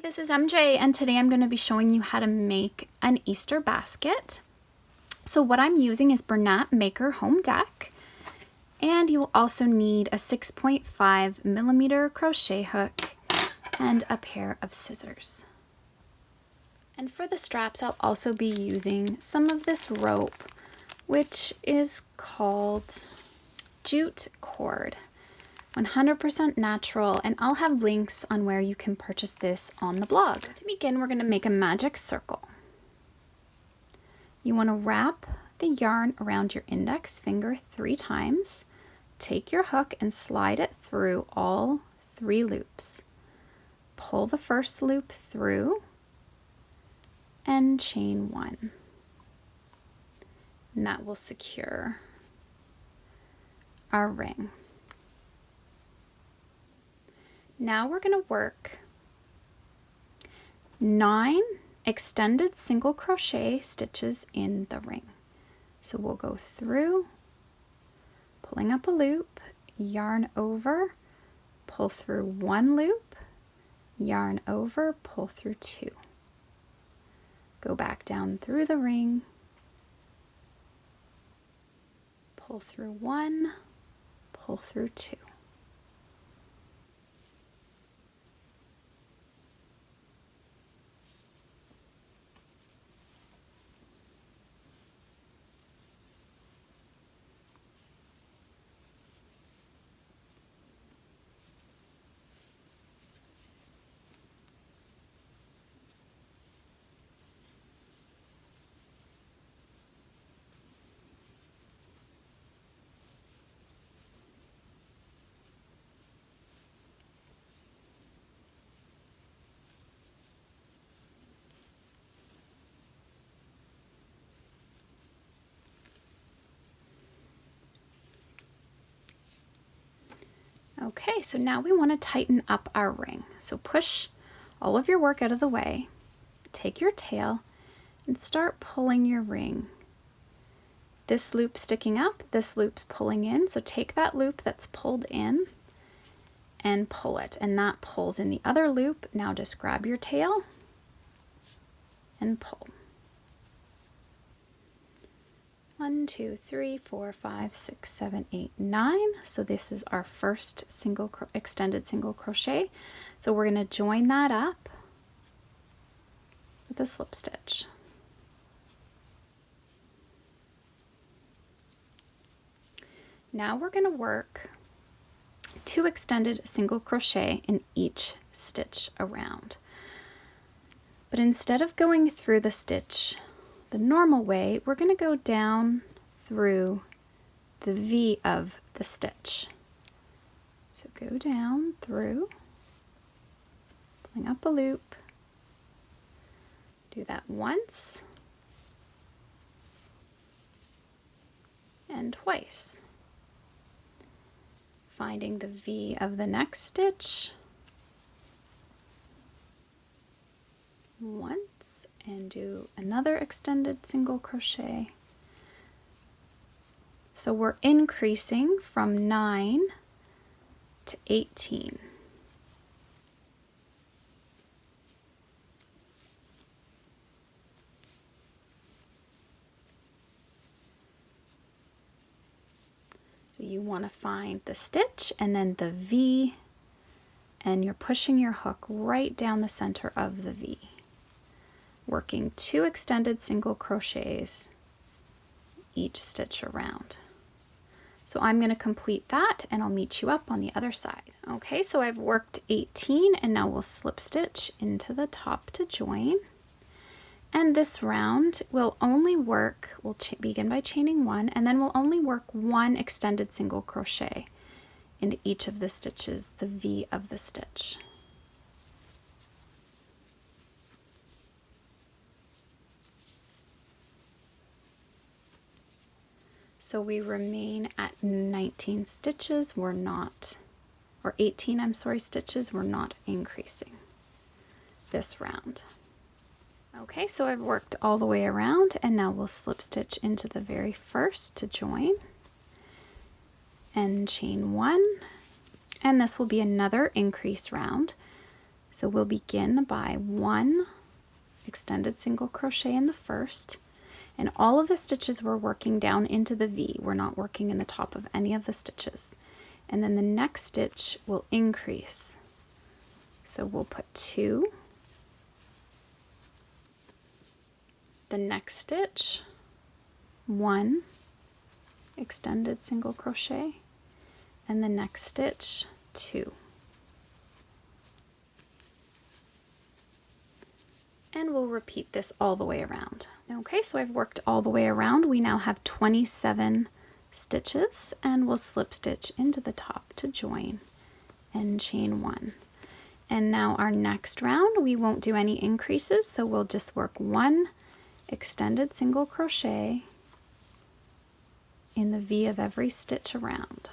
This is MJ, and today I'm going to be showing you how to make an Easter basket. So what I'm using is Bernat Maker Home Deck, and you will also need a 6.5mm crochet hook and a pair of scissors. And for the straps, I'll also be using some of this rope, which is called jute cord. 100% natural, and I'll have links on where you can purchase this on the blog. To begin, we're going to make a magic circle. You want to wrap the yarn around your index finger 3 times. Take your hook and slide it through all 3 loops. Pull the first loop through and chain 1. And that will secure our ring. Now we're going to work 9 extended single crochet stitches in the ring. So we'll go through, pulling up a loop, yarn over, pull through 1 loop, yarn over, pull through 2. Go back down through the ring, pull through 1, pull through 2. Okay, so now we want to tighten up our ring. So push all of your work out of the way, take your tail, and start pulling your ring. This loop sticking up, this loop's pulling in, so take that loop that's pulled in and pull it, and that pulls in the other loop. Now just grab your tail and pull. 1, 2, 3, 4, 5, 6, 7, 8, 9. So this is our first extended single crochet. So we're going to join that up with a slip stitch. Now we're going to work 2 extended single crochet in each stitch around. But instead of going through the stitch the normal way, we're going to go down through the V of the stitch. So go down through, pulling up a loop, do that once and twice. Finding the V of the next stitch once, and do another extended single crochet. So we're increasing from 9 to 18. So you want to find the stitch and then the V, and you're pushing your hook right down the center of the V. Working 2 extended single crochets each stitch around. So I'm going to complete that and I'll meet you up on the other side. Okay, so I've worked 18 and now we'll slip stitch into the top to join. And this round we'll only work, we'll begin by chaining 1, and then we'll only work 1 extended single crochet into each of the stitches, the V of the stitch. So we remain at 19 stitches, we're not, or 18, I'm sorry, stitches, we're not increasing this round. Okay, so I've worked all the way around, and now we'll slip stitch into the very first to join, and chain 1, and this will be another increase round. So we'll begin by 1 extended single crochet in the first, and all of the stitches we're working down into the V. We're not working in the top of any of the stitches. And then the next stitch will increase. So we'll put 2, the next stitch, 1 extended single crochet, and the next stitch, 2. And we'll repeat this all the way around. Okay, so I've worked all the way around. We now have 27 stitches, and we'll slip stitch into the top to join and chain 1. And now our next round, we won't do any increases, so we'll just work 1 extended single crochet in the V of every stitch around.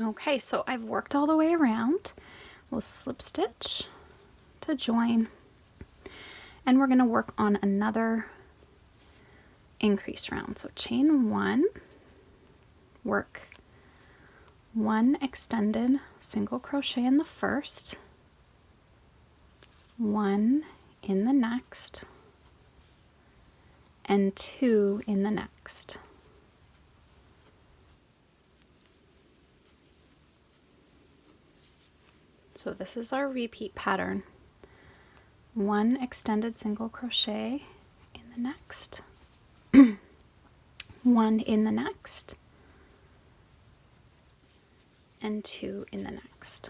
Okay, so I've worked all the way around. We'll slip stitch to join, and we're going to work on another increase round. So chain 1, work 1 extended single crochet in the first, 1 in the next, and 2 in the next. So this is our repeat pattern. 1 extended single crochet in the next, 1 in the next, and 2 in the next.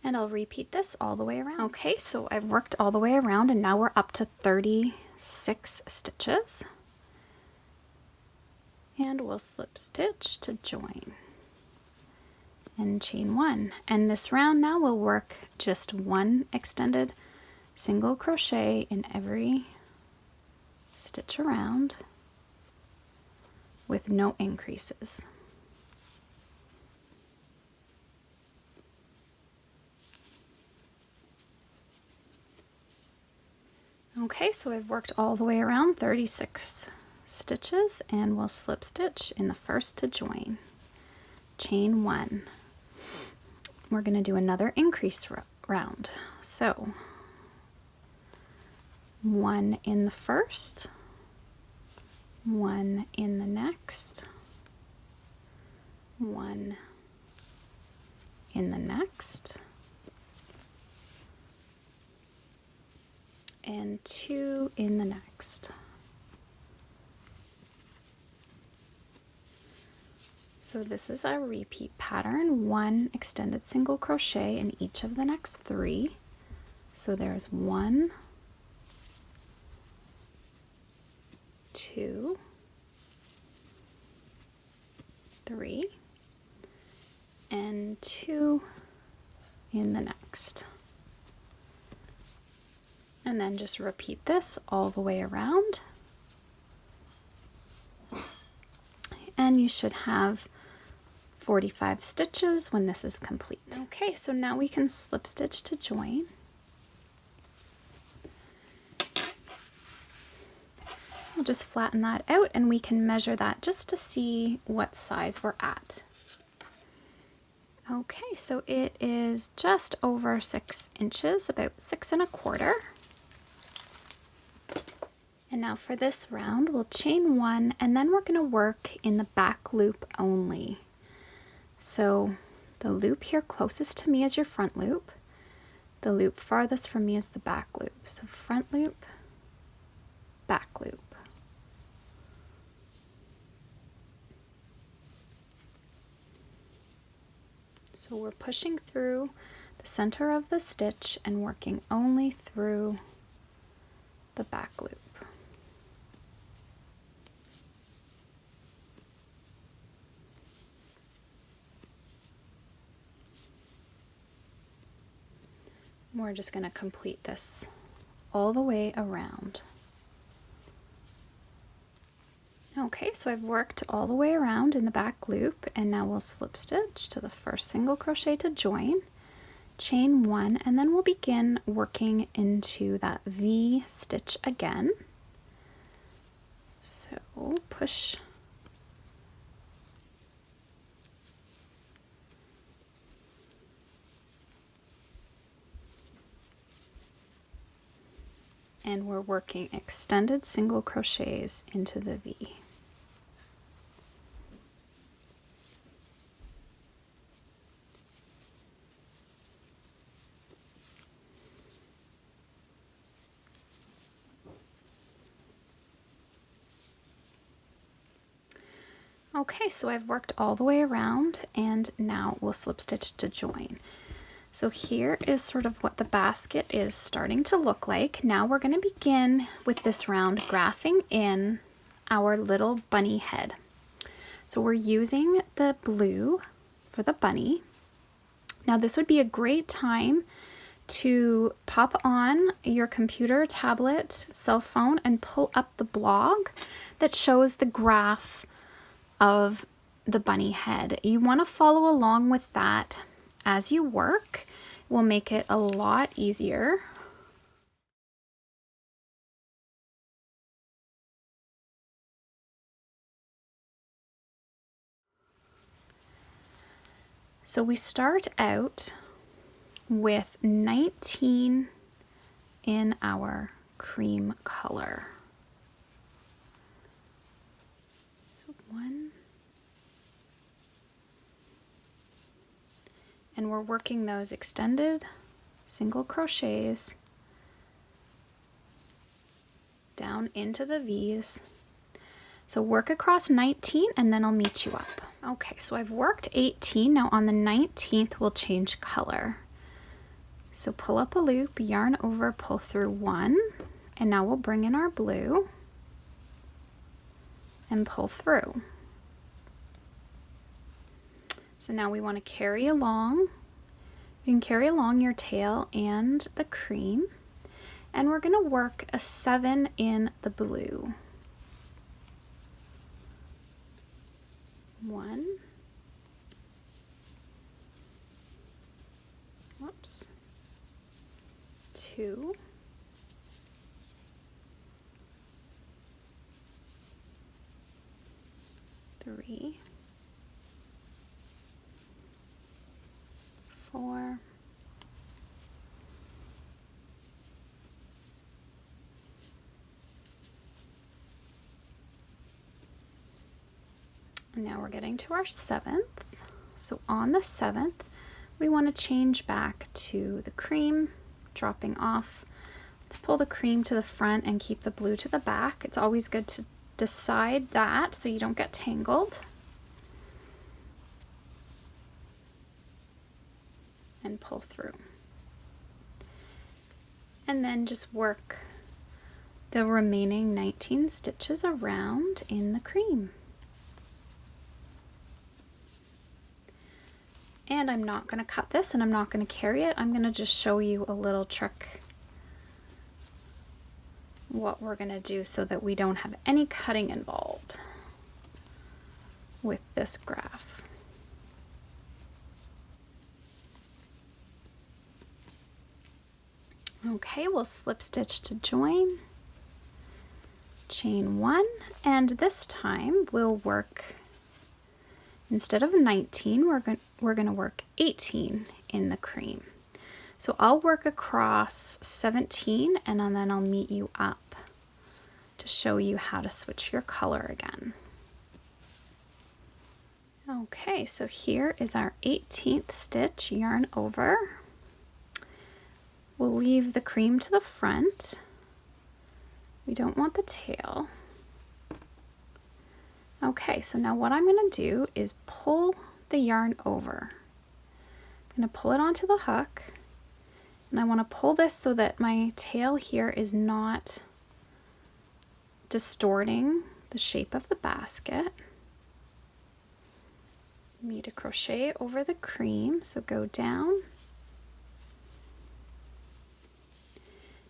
And I'll repeat this all the way around. Okay, so I've worked all the way around, and now we're up to 36 stitches. And we'll slip stitch to join and chain 1. And this round now we'll work just 1 extended single crochet in every stitch around with no increases. Okay, so I've worked all the way around 36 stitches, and we'll slip stitch in the first to join, chain 1. We're going to do another increase round. So 1 in the first, 1 in the next, 1 in the next, and 2 in the next. So this is our repeat pattern, 1 extended single crochet in each of the next 3. So there's 1, 2, 3, and 2 in the next. And then just repeat this all the way around. And you should have 45 stitches when this is complete. Okay, so now we can slip stitch to join. We'll just flatten that out, and we can measure that just to see what size we're at. Okay, so it is just over 6 inches, about 6 1/4. And now for this round, we'll chain 1, and then we're going to work in the back loop only. So the loop here closest to me is your front loop. The loop farthest from me is the back loop. So front loop, back loop. So we're pushing through the center of the stitch and working only through the back loop. We're just going to complete this all the way around. Okay, so I've worked all the way around in the back loop, and now we'll slip stitch to the first single crochet to join, chain 1, and then we'll begin working into that V stitch again. So push and we're working extended single crochets into the V. Okay, so I've worked all the way around, and now we'll slip stitch to join. So here is sort of what the basket is starting to look like. Now we're going to begin with this round graphing in our little bunny head. So we're using the blue for the bunny. Now this would be a great time to pop on your computer, tablet, cell phone, and pull up the blog that shows the graph of the bunny head. You want to follow along with that as you work. It will make it a lot easier. So we start out with 19 in our cream color. So 1, and we're working those extended single crochets down into the V's. So work across 19 and then I'll meet you up. Okay, so I've worked 18. Now on the 19th we'll change color. So pull up a loop, yarn over, pull through 1, and now we'll bring in our blue and pull through. So now we want to carry along. You can carry along your tail and the cream, and we're going to work a 7 in the blue. 1, whoops, 2, 3, 4, 5. Now we're getting to our 7th. So on the 7th, we want to change back to the cream, dropping off. Let's pull the cream to the front and keep the blue to the back. It's always good to decide that so you don't get tangled. And pull through. And then just work the remaining 19 stitches around in the cream. And I'm not going to cut this and I'm not going to carry it. I'm going to just show you a little trick what we're going to do so that we don't have any cutting involved with this graph. Okay, we'll slip stitch to join, chain 1, and this time we'll work, instead of 19, we're going to work 18 in the cream. So I'll work across 17 and then I'll meet you up to show you how to switch your color again. Okay, so here is our 18th stitch, yarn over. We'll leave the cream to the front. We don't want the tail. Okay, so now what I'm going to do is pull the yarn over. I'm going to pull it onto the hook, and I want to pull this so that my tail here is not distorting the shape of the basket. You need to crochet over the cream, so go down.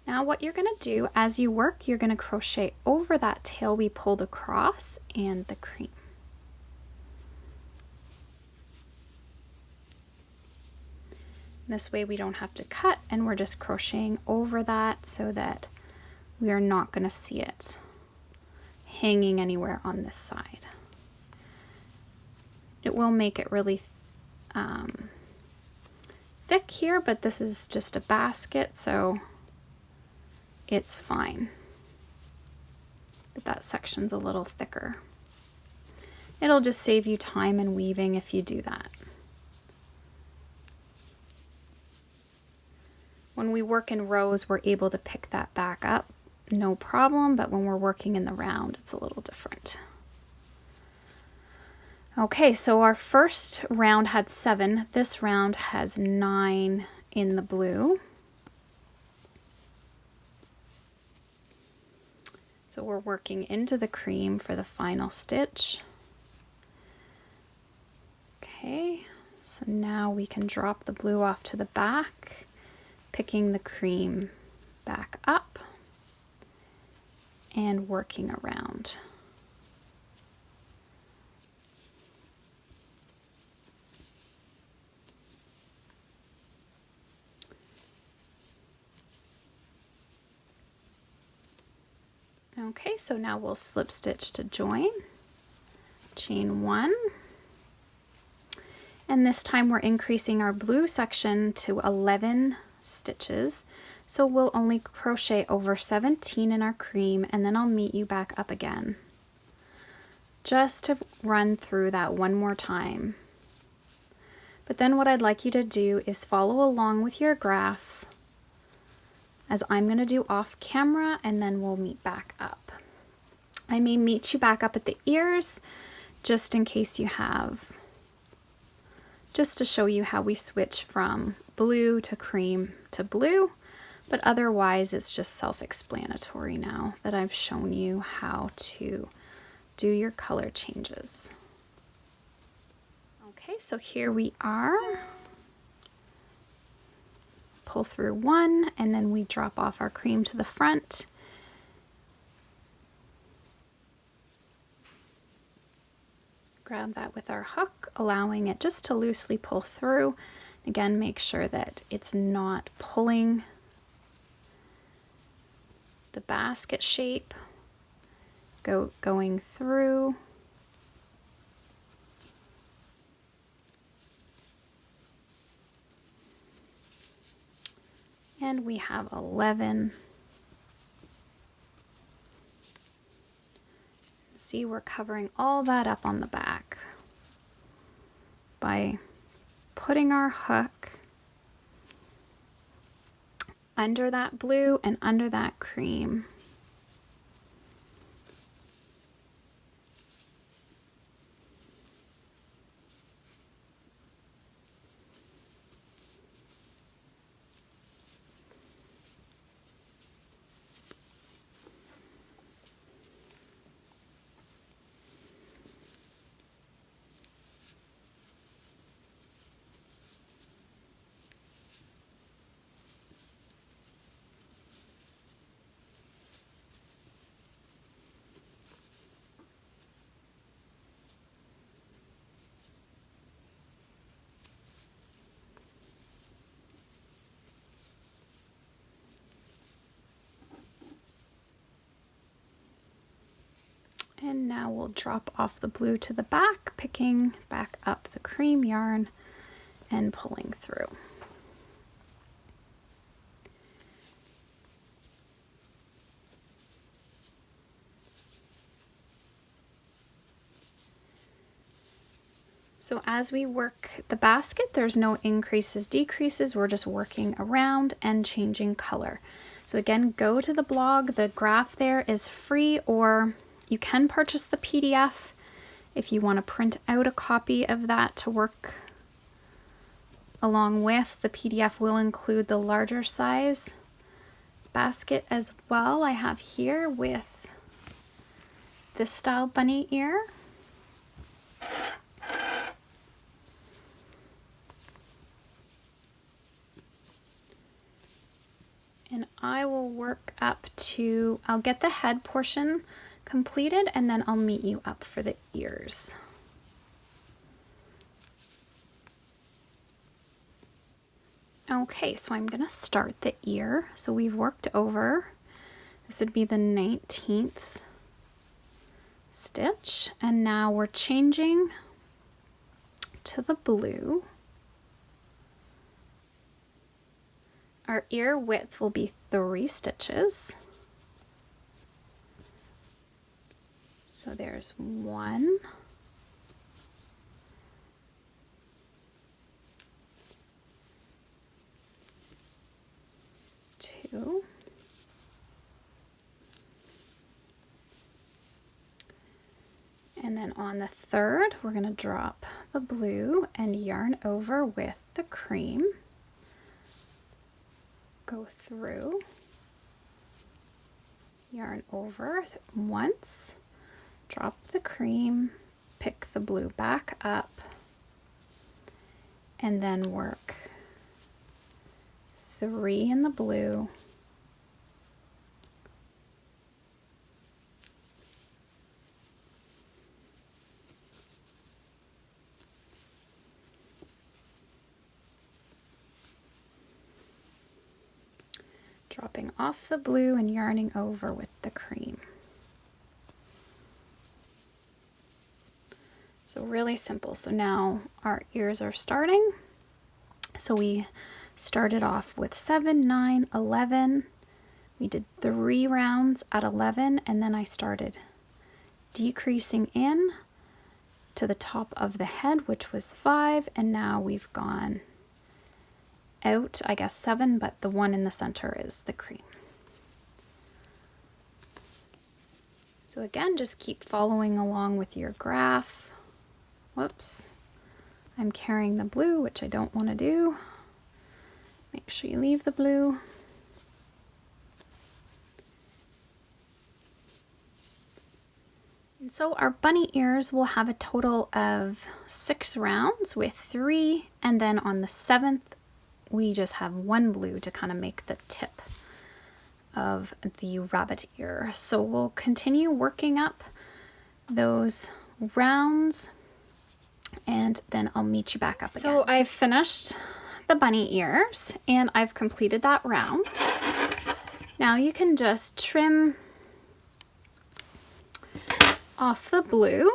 Now what you're going to do as you work, you're going to crochet over that tail we pulled across and the cream. This way we don't have to cut, and we're just crocheting over that so that we are not going to see it hanging anywhere on this side. It will make it really thick here, but this is just a basket, so it's fine. But that section's a little thicker. It'll just save you time and weaving if you do that. When we work in rows, we're able to pick that back up, no problem, but when we're working in the round, it's a little different. Okay, so our first round had 7. This round has 9 in the blue. So we're working into the cream for the final stitch. Okay, so now we can drop the blue off to the back, picking the cream back up and working around. Okay, so now we'll slip stitch to join, chain 1, and this time we're increasing our blue section to 11 stitches, so we'll only crochet over 17 in our cream, and then I'll meet you back up again just to run through that one more time. But then what I'd like you to do is follow along with your graph as I'm going to do off camera, and then we'll meet back up. I may meet you back up at the ears just in case you have, just to show you how we switch from blue to cream to blue, but otherwise it's just self-explanatory now that I've shown you how to do your color changes. Okay, so here we are. Pull through 1, and then we drop off our cream to the front. Grab that with our hook, allowing it just to loosely pull through. Again, make sure that it's not pulling the basket shape, going through. And we have 11. See, we're covering all that up on the back by putting our hook under that blue and under that cream. And now we'll drop off the blue to the back, picking back up the cream yarn and pulling through. So as we work the basket, there's no increases, decreases, we're just working around and changing color. So again, go to the blog, the graph there is free, or you can purchase the PDF if you want to print out a copy of that to work along with. The PDF will include the larger size basket as well. I have here with this style bunny ear. And I will work up to, I'll get the head portion completed and then I'll meet you up for the ears. Okay, so I'm gonna start the ear. So we've worked over, this would be the 19th stitch, and now we're changing to the blue. Our ear width will be 3 stitches. So there's 1, 2, and then on the 3rd, we're going to drop the blue and yarn over with the cream. Go through, yarn over once, drop the cream, pick the blue back up, and then work 3 in the blue, dropping off the blue and yarning over with the cream. So really simple. So now our ears are starting. So we started off with 7, 9, 11. We did 3 rounds at 11, and then I started decreasing in to the top of the head, which was 5, and now we've gone out, I guess 7, but the one in the center is the cream. So again, just keep following along with your graph. Whoops, I'm carrying the blue, which I don't want to do. Make sure you leave the blue. And so our bunny ears will have a total of 6 rounds with 3, and then on the 7th, we just have 1 blue to kind of make the tip of the rabbit ear. So we'll continue working up those rounds, and then I'll meet you back up again. So I've finished the bunny ears and I've completed that round. Now you can just trim off the blue.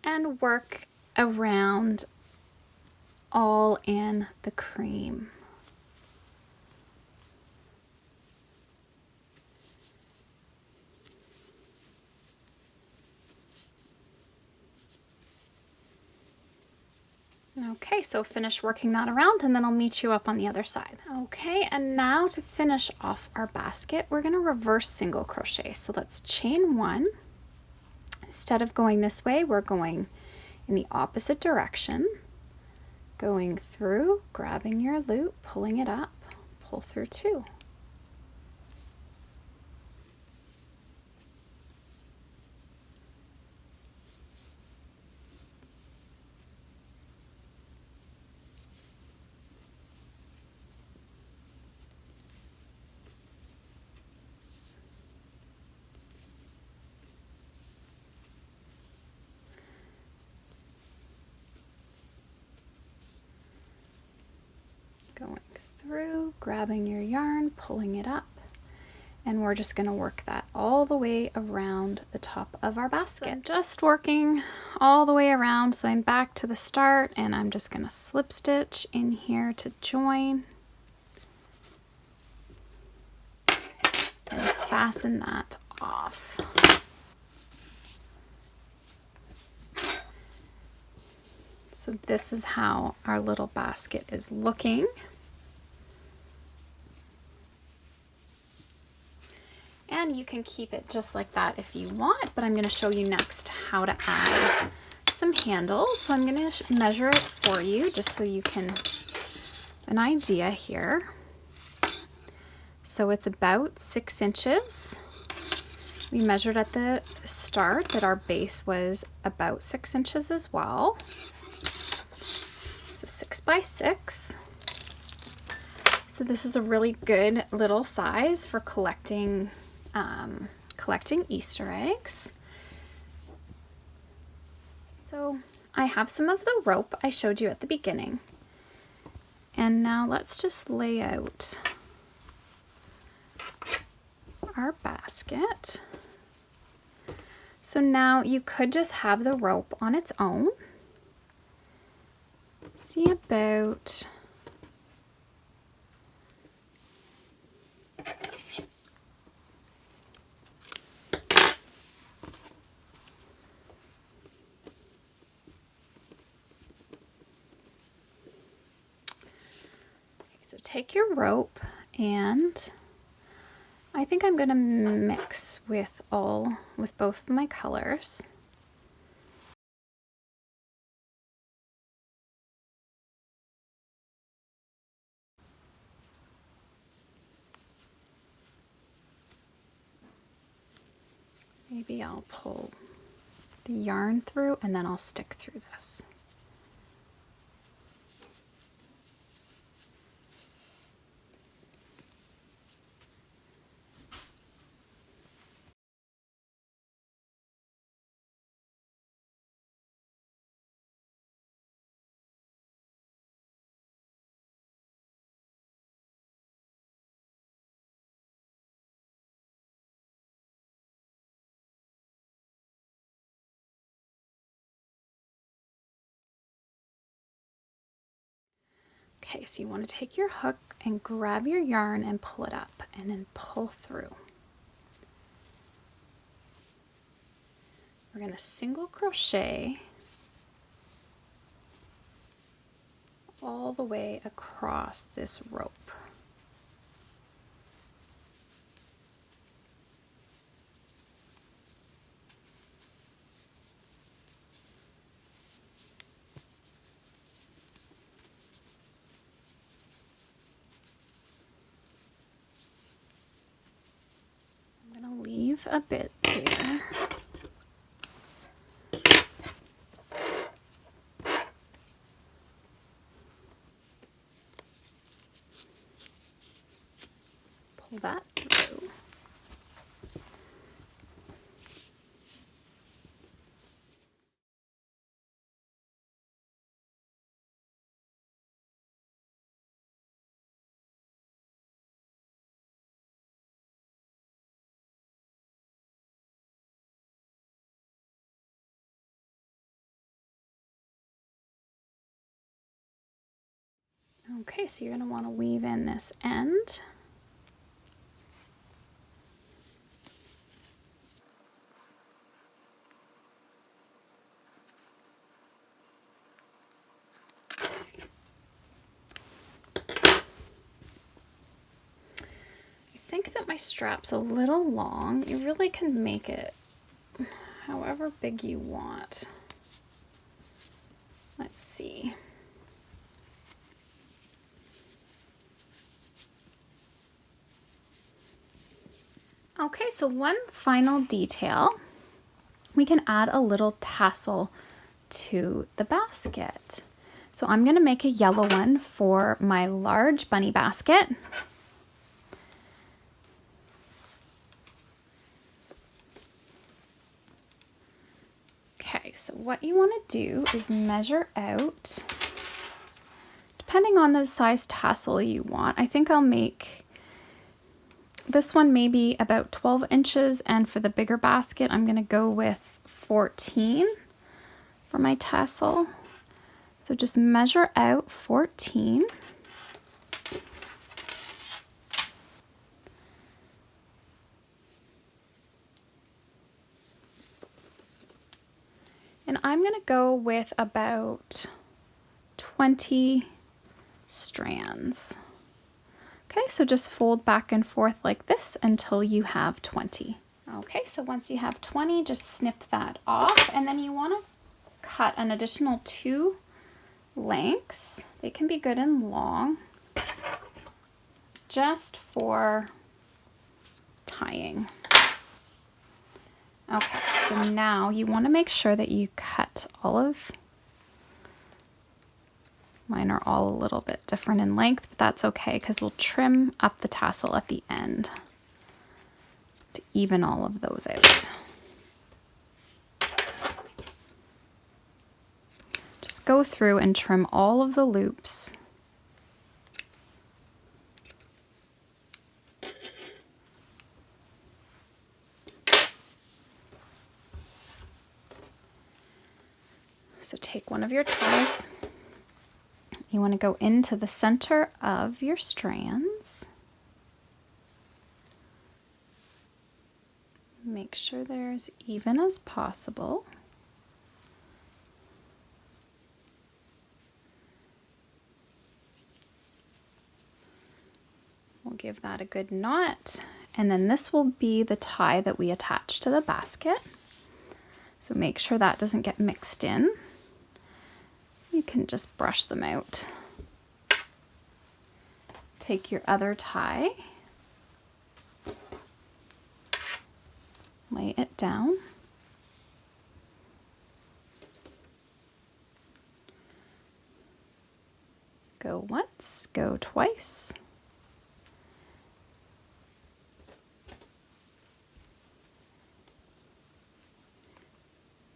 And work around all in the cream. Okay, so finish working that around and then I'll meet you up on the other side. Okay, and now to finish off our basket, we're going to reverse single crochet. So let's chain 1. Instead of going this way, we're going in the opposite direction, going through, grabbing your loop, pulling it up, pull through 2. Going through, grabbing your yarn, pulling it up, and we're just going to work that all the way around the top of our basket. So I'm just working all the way around, so I'm back to the start and I'm just going to slip stitch in here to join and fasten that off. So this is how our little basket is looking. And you can keep it just like that if you want, but I'm going to show you next how to add some handles. So I'm going to measure it for you just so you can have an idea here. So it's about 6 inches. We measured at the start that our base was about 6 inches as well. 6x6. So this is a really good little size for collecting Easter eggs. So I have some of the rope I showed you at the beginning. And now let's just lay out our basket. So now you could just have the rope on its own. See about so take your rope, and I think I'm going to mix with both of my colors. Maybe I'll pull the yarn through and then I'll stick through this. Okay, so you want to take your hook and grab your yarn and pull it up and then pull through. We're going to single crochet all the way across this rope. I'm going to leave a bit there. Pull that through. Okay, so you're going to want to weave in this end. I think that my strap's a little long. You really can make it however big you want. Let's see. Okay, so one final detail. We can add a little tassel to the basket. So I'm going to make a yellow one for my large bunny basket. Okay, so what you want to do is measure out, depending on the size tassel you want. I think I'll make this one maybe about 12 inches, and for the bigger basket, I'm going to go with 14 for my tassel. So just measure out 14. And I'm going to go with about 20 strands. Okay, so just fold back and forth like this until you have 20. Okay, so once you have 20, just snip that off, and then you want to cut an additional 2 lengths. They can be good and long, just for tying. Okay, so now you want to make sure that you cut all of Mine are all a little bit different in length, but that's okay because we'll trim up the tassel at the end to even all of those out. Just go through and trim all of the loops. So take one of your ties. You want to go into the center of your strands. Make sure they're as even as possible. We'll give that a good knot, and then this will be the tie that we attach to the basket. So make sure that doesn't get mixed in. You can just brush them out. Take your other tie, lay it down. Go once, go twice.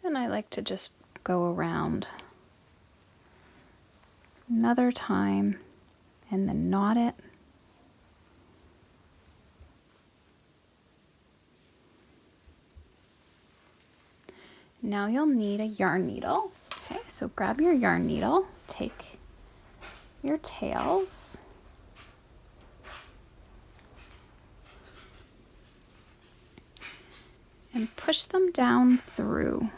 And I like to just go around another time and then knot it. Now you'll need a yarn needle. Okay, so grab your yarn needle, take your tails, and push them down through.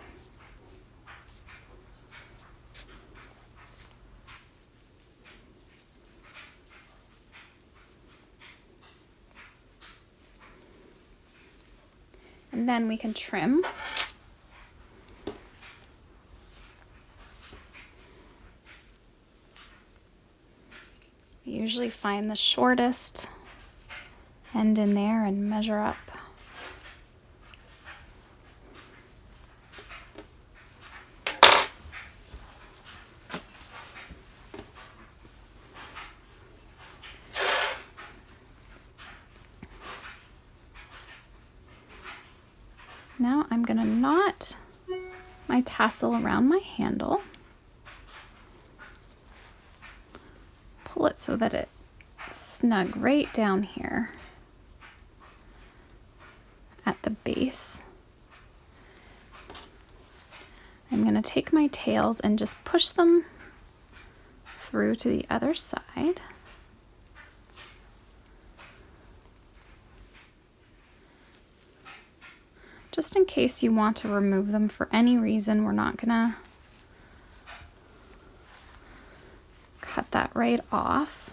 And then we can trim. You usually find the shortest end in there and measure up. Now I'm going to knot my tassel around my handle. Pull it so that it's snug right down here at the base. I'm going to take my tails and just push them through to the other side. Just in case you want to remove them for any reason, we're not gonna cut that right off.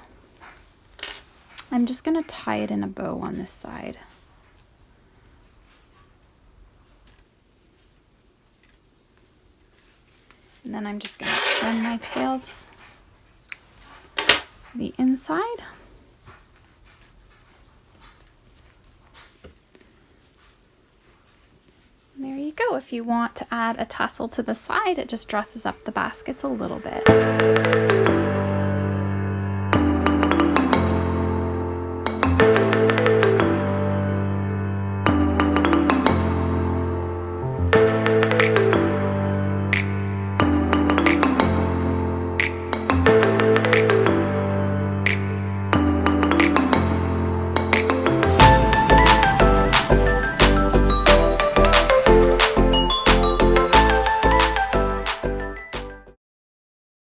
I'm just gonna tie it in a bow on this side. And then I'm just gonna trim my tails, the inside. There you go. If you want to add a tassel to the side, it just dresses up the baskets a little bit.